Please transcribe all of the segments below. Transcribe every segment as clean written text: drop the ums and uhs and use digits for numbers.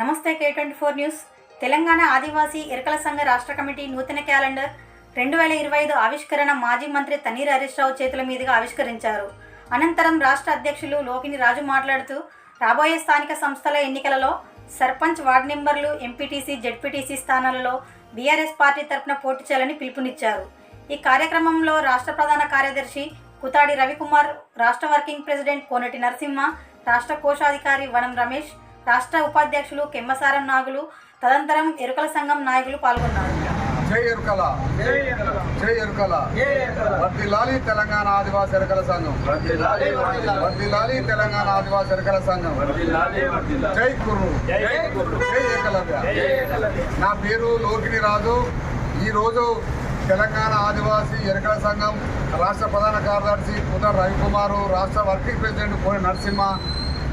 నమస్తే K24 news. Telangana ఆదివాసీ ఎరకల సంఘ రాష్ట్ర కమిటీ నూతన క్యాలెండర్ 2025 ఆవిష్కరణ మాజీ మంత్రి తన్నీర్ హరీష్ రావు చేతుల మీదుగా ఆవిష్కరించారు. అనంతరం రాష్ట్ర అధ్యక్షులు లోకిని రాజు మాట్లాడుతూ రాబోయే స్థానిక సంస్థల ఎన్నికలలో సర్పంచ్, వార్డు మెంబర్లు, ఎంపీటీసీ, జెడ్పీటీసీ స్థానాలలో బీఆర్ఎస్ పార్టీ తరపున పోటీ చేయాలని పిలుపునిచ్చారు. ఈ కార్యక్రమంలో రాష్ట్ర ప్రధాన కార్యదర్శి కుతాడి రవికుమార్, రాష్ట్ర వర్కింగ్ ప్రెసిడెంట్ కోనటి నరసింహ, రాష్ట్ర కోశాధికారి వనం రమేష్, రాష్ట్ర ఉపాధ్యక్షులు కెమ్మసారం నాగులు, తదనంతరం ఎరుకల సంఘం నాయకులు పాల్గొన్నారు. జై ఎరుకల, జై ఎరుకల, వర్ధిల్లాలి తెలంగాణ ఆదివాసీ ఎరుకల సంఘం, వర్ధిల్లాలి తెలంగాణ ఆదివాసీ ఎరుకల సంఘం, జై కుర్రు, జై ఏకలవ్య. నా పేరు లోకిని రాజు. ఈరోజు తెలంగాణ ఆదివాసీ ఎరుకల సంఘం రాష్ట్ర ప్రధాన కార్యదర్శి కుతాడి రవికుమారు, రాష్ట్ర వర్కింగ్ ప్రెసిడెంట్ కోనటి నరసింహ,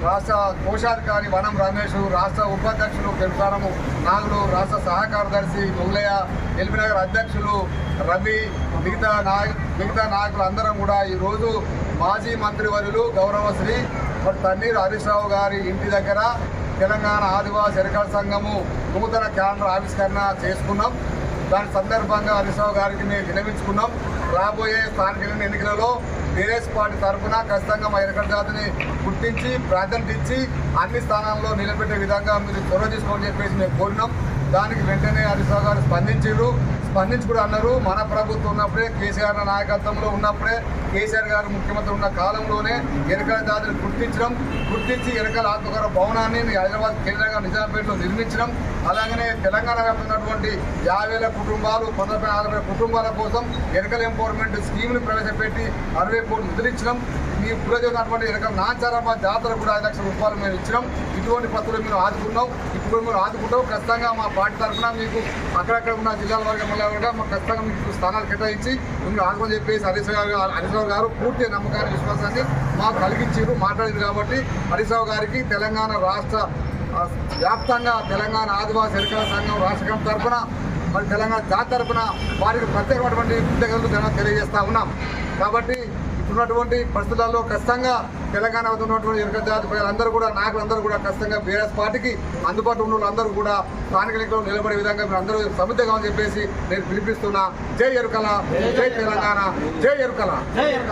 రాష్ట్ర కోశాధికారి వనం రమేష్, రాష్ట్ర ఉపాధ్యక్షులు కెంసారము నాగులు, రాష్ట్ర సహాయ కార్యదర్శి మొగలయ్య, ఎల్బీనగర్ అధ్యక్షులు రవి, మిగతా నాయకులు అందరం కూడా ఈరోజు మాజీ మంత్రివర్యులు గౌరవశ్రీ తన్నీర్ హరీష్ రావు గారి ఇంటి దగ్గర తెలంగాణ ఆదివాసీ ఎరుకల సంఘము నూతన క్యాలెండర్ ఆవిష్కరణ చేసుకున్నాం. దాని సందర్భంగా హరీష్ రావు గారికి మేము విన్నవించుకున్నాం. రాబోయే స్థానిక ఎన్నికలలో బీఆర్ఎస్ పార్టీ తరఫున ఖచ్చితంగా మా ఎరుకల జాతిని గుర్తించి ప్రాధాన్యత ఇచ్చి అన్ని స్థానాల్లో నిలబెట్టే విధంగా మీరు చొరవ తీసుకోమని చెప్పేసి మేము కోరినాం. దానికి వెంటనే హరీష్ రావు గారు స్పందించి కూడా అన్నారు, మన ప్రభుత్వం ఉన్నప్పుడే, కేసీఆర్ నాయకత్వంలో ఉన్నప్పుడే, కేసీఆర్ గారు ముఖ్యమంత్రి ఉన్న కాలంలోనే ఎరుకల జాతిని గుర్తించి ఎరుకల ఆత్మగౌరవ భవనాన్ని హైదరాబాద్ కేంద్రంగా నిజాంపేటలో నిర్మించడం. అలాగనే తెలంగాణ ఉన్నటువంటి 50,000 కుటుంబాలు, 40,000 కుటుంబాల కోసం ఎరుకల ఎంపవర్మెంట్ స్కీమ్ను ప్రవేశపెట్టి 60 కోట్లు నిధులించడం. మీ పురోజనటువంటి ఎరుకల నాచారమ్మ జాతర కూడా 5 లక్షల రూపాయలు మేము ఇచ్చినాం. ఇటువంటి పత్రులు మీరు ఆదుకున్నాం, ఇప్పుడు మీరు ఆదుకుంటాం. ఖచ్చితంగా మా పార్టీ తరఫున మీకు అక్కడక్కడ ఉన్న జిల్లాల వర్గం మాకు ఖచ్చితంగా మీకు స్థానాలు కేటాయించి మీరు ఆదుకొని చెప్పేసి హరీష్ రావు గారు పూర్తి నమ్మకాన్ని, విశ్వాసాన్ని మాకు కలిగించారు, మాట్లాడింది. కాబట్టి హరీష్ రావు గారికి తెలంగాణ రాష్ట్ర వ్యాప్తంగా తెలంగాణ ఆదివాసీ ఎరుకల సంఘం రాష్ట్ర కమిటీ తరఫున, మరి తెలంగాణ జాతి తరఫున వారికి ప్రత్యేకమైనటువంటి కృతజ్ఞతలు తెలియజేస్తూ ఉన్నాం. కాబట్టి ఇప్పుడున్నటువంటి పరిస్థితుల్లో ఖచ్చితంగా తెలంగాణ ఉన్నటువంటి ఎరుకల జాతి ప్రజలందరూ కూడా, నాయకులందరూ కూడా ఖచ్చితంగా బీఆర్ఎస్ పార్టీకి అందుబాటులో ఉన్న వాళ్ళందరూ కూడా స్థానిక ఎన్నికల్లో నిలబడే విధంగా మీరు అందరూ సముద్రంగా చెప్పేసి నేను పిలిపిస్తున్నా. జై ఎరుకల, జై తెలంగాణ, జై ఎరుకల.